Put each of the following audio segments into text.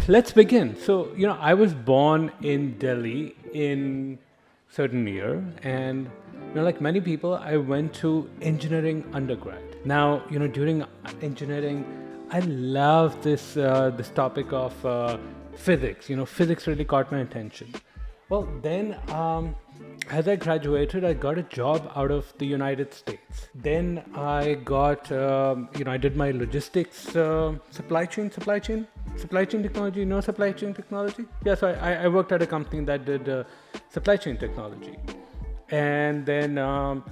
let's begin. So, I was born in Delhi in certain year, and like many people, I went to engineering undergrad. Now, during engineering, I love this topic of physics. Physics really caught my attention. Well, then, as I graduated, I got a job out of the United States. Then I got, I did my logistics, supply chain technology. Supply chain technology? Yeah, so I worked at a company that did supply chain technology. And then, oh,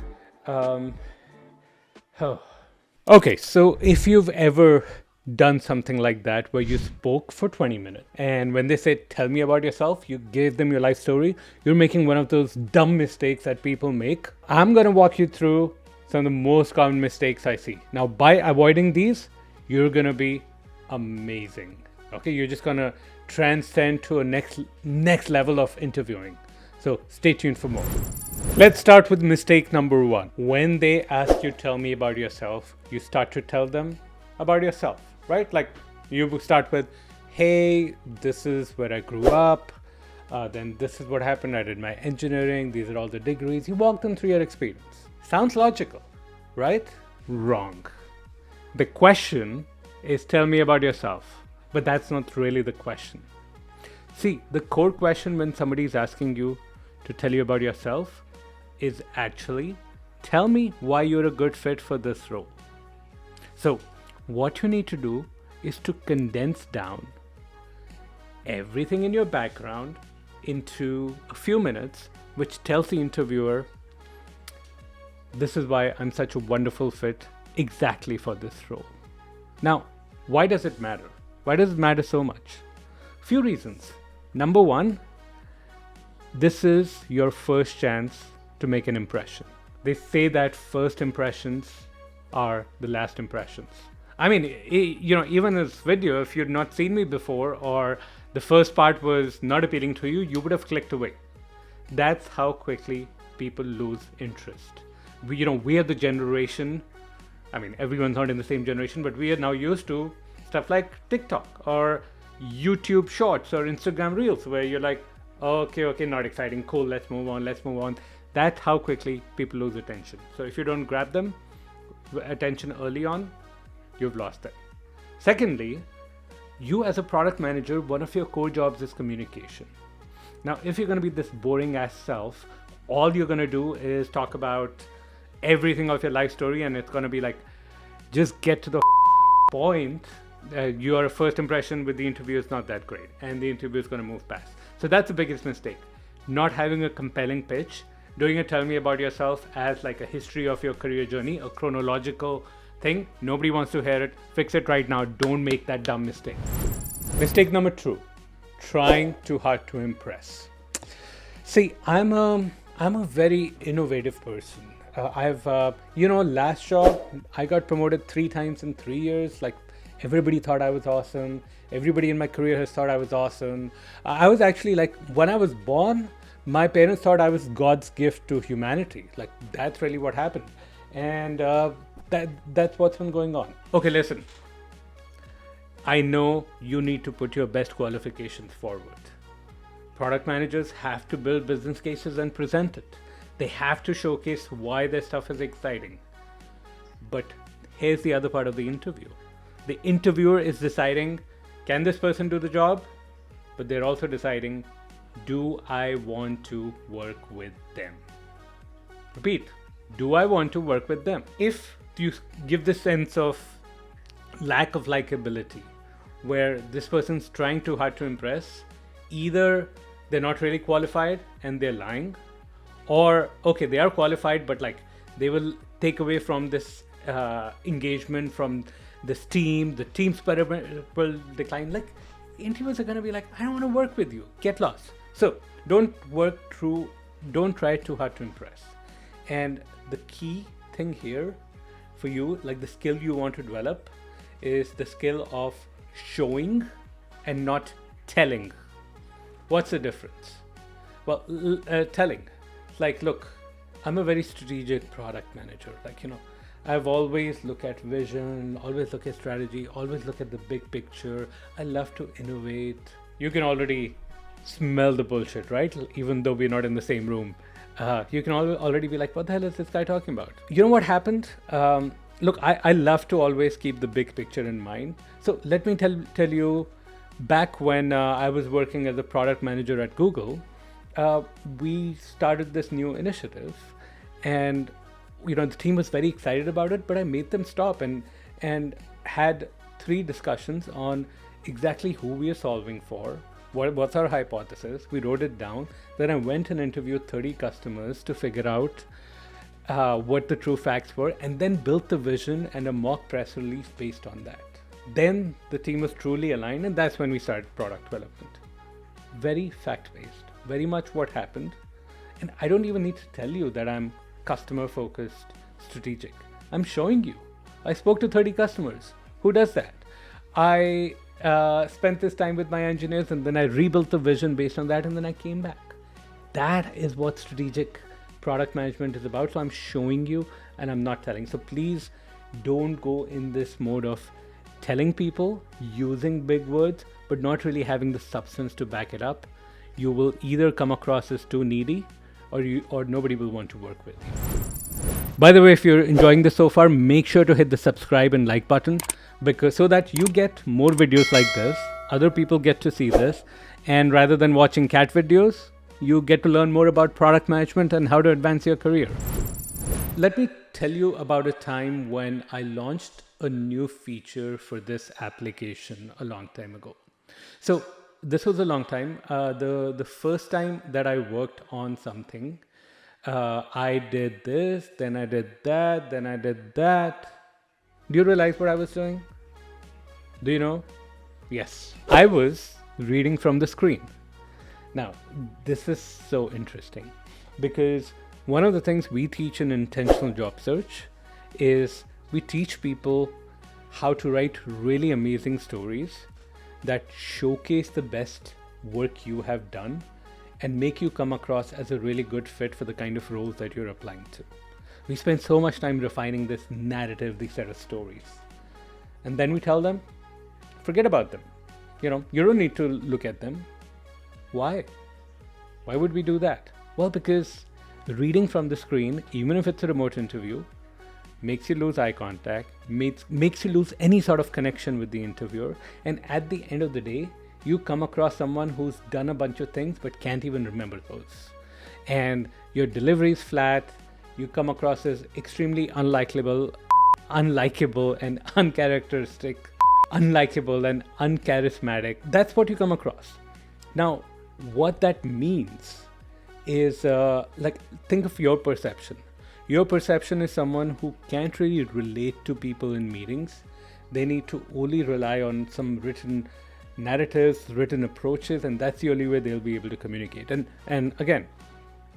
okay, so if you've ever done something like that where you spoke for 20 minutes and when they said, tell me about yourself, you gave them your life story, you're making one of those dumb mistakes that people make. I'm going to walk you through some of the most common mistakes I see. Now, by avoiding these, you're going to be amazing. Okay, you're just going to transcend to a next level of interviewing. So stay tuned for more. Let's start with mistake number 1. When they ask you, tell me about yourself, you start to tell them about yourself, right? Like you start with, hey, this is where I grew up. Then this is what happened. I did my engineering. These are all the degrees. You walk them through your experience. Sounds logical, right? Wrong. The question is, tell me about yourself. But that's not really the question. See, the core question when somebody is asking you to tell you about yourself is actually, tell me why you're a good fit for this role. So what you need to do is to condense down everything in your background into a few minutes, which tells the interviewer, this is why I'm such a wonderful fit exactly for this role. Now, why does it matter? Why does it matter so much? Few reasons. Number 1, this is your first chance to make an impression. They say that first impressions are the last impressions. I mean, even this video, if you'd not seen me before or the first part was not appealing to you, you would have clicked away. That's how quickly people lose interest. We are the generation, I mean, everyone's not in the same generation, but we are now used to stuff like TikTok or YouTube Shorts or Instagram Reels, where you're like, okay, not exciting, cool, let's move on. That's how quickly people lose attention. So if you don't grab them attention early on, you've lost them. Secondly, you as a product manager, one of your core jobs is communication. Now, if you're going to be this boring ass self, all you're going to do is talk about everything of your life story, and it's going to be like, just get to the point. Your first impression with the interview is not that great, and the interview is going to move past. So that's the biggest mistake. Not having a compelling pitch, doing a tell me about yourself as like a history of your career journey, a chronological thing. Nobody wants to hear it. Fix it right now. Don't make that dumb mistake. Mistake number 2, trying too hard to impress. See, I'm a very innovative person. Last job, I got promoted 3 times in 3 years. Like, everybody thought I was awesome. Everybody in my career has thought I was awesome. I was actually like, when I was born, my parents thought I was God's gift to humanity. Like, that's really what happened. And that's what's been going on. Okay, listen. I know you need to put your best qualifications forward. Product managers have to build business cases and present it. They have to showcase why their stuff is exciting. But here's the other part of the interview. The interviewer is deciding, can this person do the job? But they're also deciding, do I want to work with them? Repeat, do I want to work with them? If you give this sense of lack of likability, where this person's trying too hard to impress, either they're not really qualified and they're lying, or okay, they are qualified, but like they will take away from this engagement from this team, the team spirit will decline. Like, interviewers are going to be like, I don't want to work with you, get lost. So don't try too hard to impress. And the key thing here for you, like the skill you want to develop, is the skill of showing and not telling. What's the difference? Well, telling. Like, look, I'm a very strategic product manager. Like, I've always look at vision, always look at strategy, always look at the big picture. I love to innovate. You can already smell the bullshit, right? Even though we're not in the same room. You can already be like, what the hell is this guy talking about? You know what happened? Look, I love to always keep the big picture in mind. So let me tell you, back when I was working as a product manager at Google, we started this new initiative, and the team was very excited about it, but I made them stop and had 3 discussions on exactly who we are solving for, what's our hypothesis. We wrote it down. Then I went and interviewed 30 customers to figure out what the true facts were, and then built the vision and a mock press release based on that. Then the team was truly aligned, and that's when we started product development. Very fact-based, very much what happened. And I don't even need to tell you that I'm customer focused, strategic. I'm showing you. I spoke to 30 customers. Who does that? I spent this time with my engineers, and then I rebuilt the vision based on that, and then I came back. That is what strategic product management is about. So I'm showing you, and I'm not telling. So please don't go in this mode of telling people, using big words, but not really having the substance to back it up. You will either come across as too needy, or nobody will want to work with you. By the way, if you're enjoying this so far, make sure to hit the subscribe and like button, because so that you get more videos like this, other people get to see this, and rather than watching cat videos, you get to learn more about product management and how to advance your career. Let me tell you about a time when I launched a new feature for this application a long time ago. So this was a long time. The first time that I worked on something, I did this, then I did that, then I did that. Do you realize what I was doing? Do you know? Yes, I was reading from the screen. Now, this is so interesting because one of the things we teach in intentional job search is we teach people how to write really amazing stories that showcase the best work you have done and make you come across as a really good fit for the kind of roles that you're applying to. We spend so much time refining this narrative, these set of stories. And then we tell them, forget about them. You don't need to look at them. Why? Why would we do that? Well, because reading from the screen, even if it's a remote interview, makes you lose eye contact, makes you lose any sort of connection with the interviewer. And at the end of the day, you come across someone who's done a bunch of things but can't even remember those. And your delivery is flat. You come across as extremely unlikable and uncharacteristic, unlikable and uncharismatic. That's what you come across. Now, what that means is think of your perception. Your perception is someone who can't really relate to people in meetings. They need to only rely on some written narratives, written approaches, and that's the only way they'll be able to communicate. And again,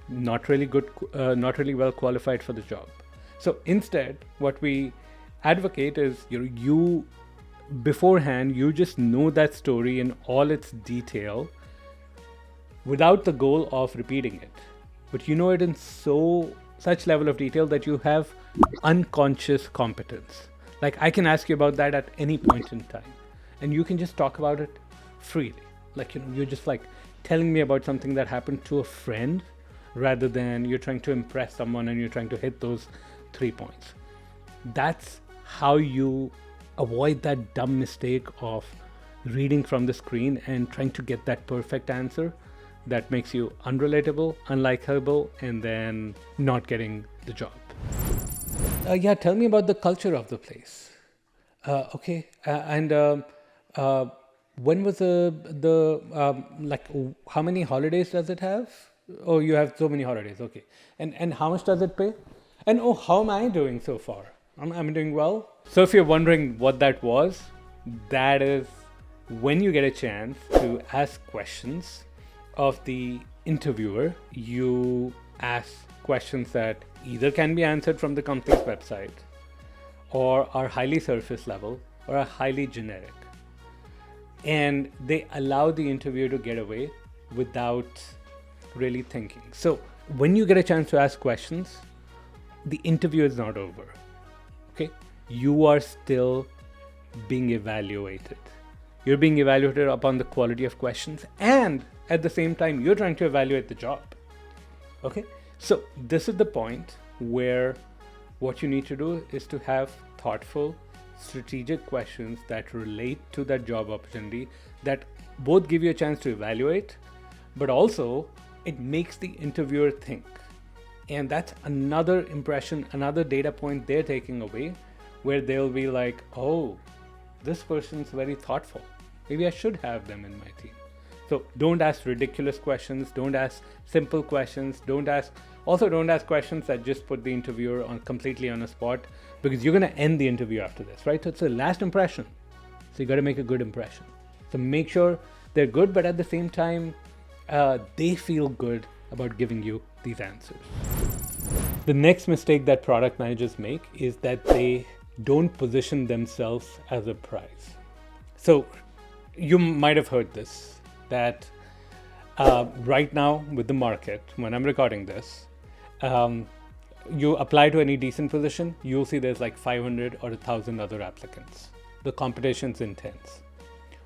not really well qualified for the job. So instead, what we advocate is you beforehand, you just know that story in all its detail without the goal of repeating it. But you know it in such level of detail that you have unconscious competence. Like I can ask you about that at any point in time, and you can just talk about it freely. You're just like telling me about something that happened to a friend, rather than you're trying to impress someone and you're trying to hit those 3 points. That's how you avoid that dumb mistake of reading from the screen and trying to get that perfect answer that makes you unrelatable, unlikable, and then not getting the job. Tell me about the culture of the place. Okay, and when was how many holidays does it have? Oh, you have so many holidays. Okay, and how much does it pay? And how am I doing so far? I'm doing well. So if you're wondering what that was, that is when you get a chance to ask questions of the interviewer. You ask questions that either can be answered from the company's website, or are highly surface level, or are highly generic. And they allow the interviewer to get away without really thinking. So when you get a chance to ask questions, the interview is not over. Okay, you are still being evaluated. You're being evaluated upon the quality of questions, and at the same time, you're trying to evaluate the job. Okay, so this is the point where what you need to do is to have thoughtful, strategic questions that relate to that job opportunity, that both give you a chance to evaluate, but also it makes the interviewer think. And that's another impression, another data point they're taking away, where they'll be like, oh, this person's very thoughtful. Maybe I should have them in my team. So don't ask ridiculous questions. Don't ask simple questions. Don't ask questions that just put the interviewer completely on a spot, because you're going to end the interview after this, right? So it's a last impression. So you got to make a good impression. So make sure they're good, but at the same time, they feel good about giving you these answers. The next mistake that product managers make is that they don't position themselves as a prize. So you might have heard this, that right now with the market, when I'm recording this, you apply to any decent position, you'll see there's like 500 or 1,000 other applicants. The competition's intense,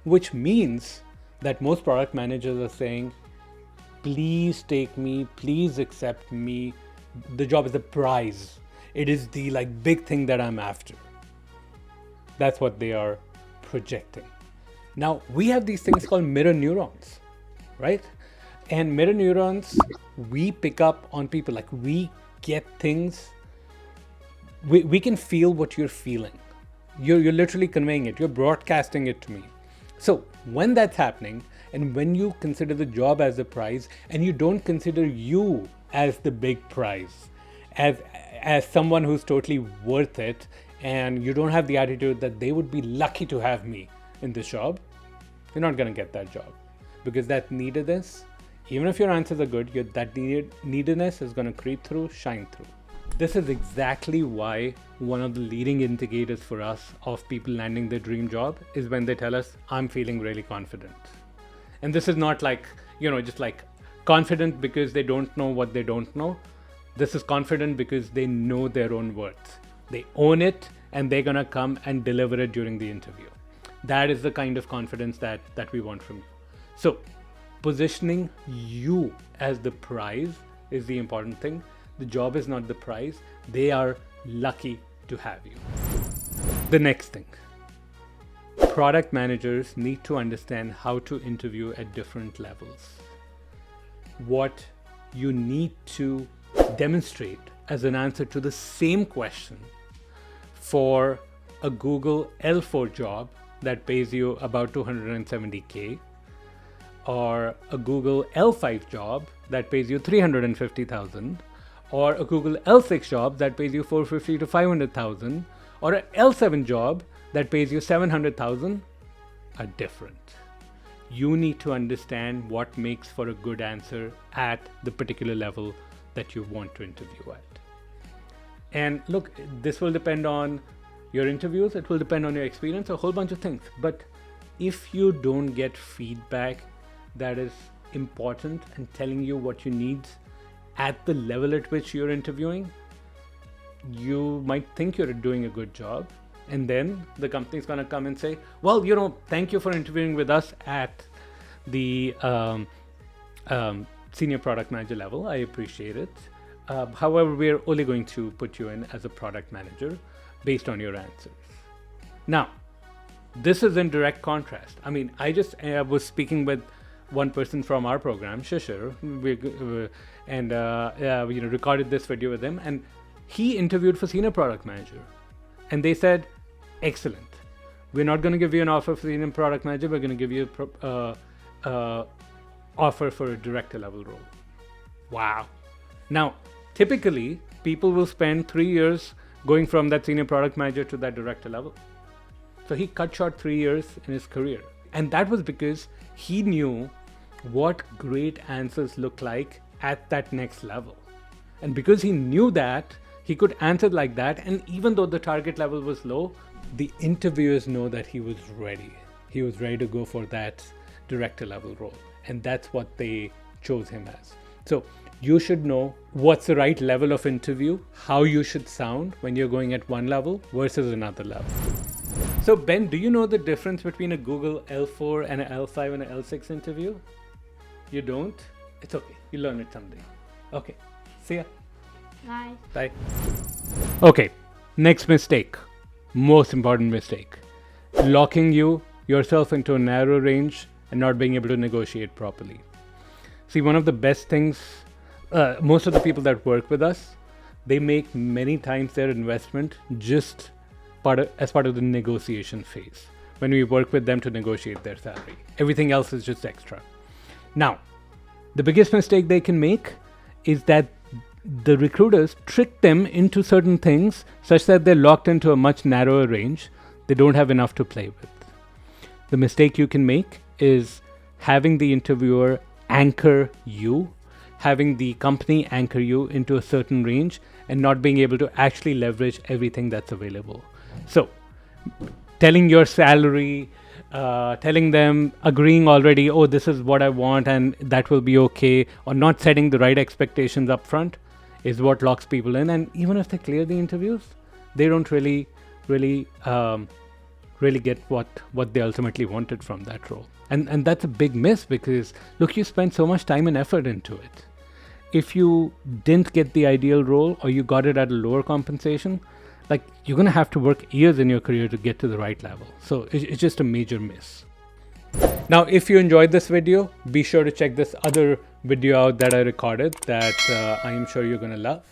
which means that most product managers are saying, please take me, please accept me. The job is a prize. It is the big thing that I'm after. That's what they are projecting. Now, we have these things called mirror neurons, right? And mirror neurons, we pick up on people. We get things. We can feel what you're feeling. You're literally conveying it. You're broadcasting it to me. So when that's happening, and when you consider the job as a prize, and you don't consider you as the big prize, as someone who's totally worth it, and you don't have the attitude that they would be lucky to have me in this job, you're not going to get that job. Because that neededness, even if your answers are good, that neededness is going to creep through, shine through. This is exactly why one of the leading indicators for us of people landing their dream job is when they tell us, I'm feeling really confident. And this is not just confident because they don't know what they don't know. This is confident because they know their own worth. They own it, and they're going to come and deliver it during the interview. That is the kind of confidence that we want from you. So positioning you as the prize is the important thing. The job is not the prize. They are lucky to have you. The next thing, product managers need to understand how to interview at different levels. What you need to demonstrate as an answer to the same question for a Google L4 job that pays you about 270K, or a Google L5 job that pays you 350,000, or a Google L6 job that pays you 450 to 500,000, or an L7 job that pays you 700,000 are different. You need to understand what makes for a good answer at the particular level that you want to interview at. And look, this will depend on your interviews, it will depend on your experience, a whole bunch of things. But if you don't get feedback that is important and telling you what you need at the level at which you're interviewing, you might think you're doing a good job. And then the company's going to come and say, well, thank you for interviewing with us at the senior product manager level. I appreciate it. However, we're only going to put you in as a product manager based on your answers. Now, this is in direct contrast. I mean, I was speaking with one person from our program, Shishir, and recorded this video with him, and he interviewed for senior product manager, and they said, excellent. We're not going to give you an offer for senior product manager. We're going to give you a offer for a director level role. Wow. Now, typically, people will spend 3 years going from that senior product manager to that director level. So he cut short 3 years in his career. And that was because he knew what great answers look like at that next level. And because he knew that, he could answer like that. And even though the target level was low, the interviewers know that he was ready. He was ready to go for that director level role. And that's what they chose him as. So you should know what's the right level of interview, how you should sound when you're going at one level versus another level. So Ben, do you know the difference between a Google L4 and an L5 and an L6 interview? You don't? It's okay. You'll learn it someday. Okay. See ya. Bye. Bye. Okay. Next mistake. Most important mistake. Locking yourself into a narrow range and not being able to negotiate properly. See, one of the best things, most of the people that work with us, they make many times their investment just as part of the negotiation phase when we work with them to negotiate their salary. Everything else is just extra. Now, the biggest mistake they can make is that the recruiters trick them into certain things such that they're locked into a much narrower range. They don't have enough to play with. The mistake you can make is having the interviewer anchor you, having the company anchor you into a certain range and not being able to actually leverage everything that's available. So, telling your salary, telling them, agreeing already, oh, this is what I want and that will be okay, or not setting the right expectations up front is what locks people in. And even if they clear the interviews, they don't really get what they ultimately wanted from that role. And that's a big miss because, look, you spent so much time and effort into it. If you didn't get the ideal role or you got it at a lower compensation, like, you're going to have to work years in your career to get to the right level. So it's just a major miss. Now, if you enjoyed this video, be sure to check this other video out that I recorded that I am sure you're going to love.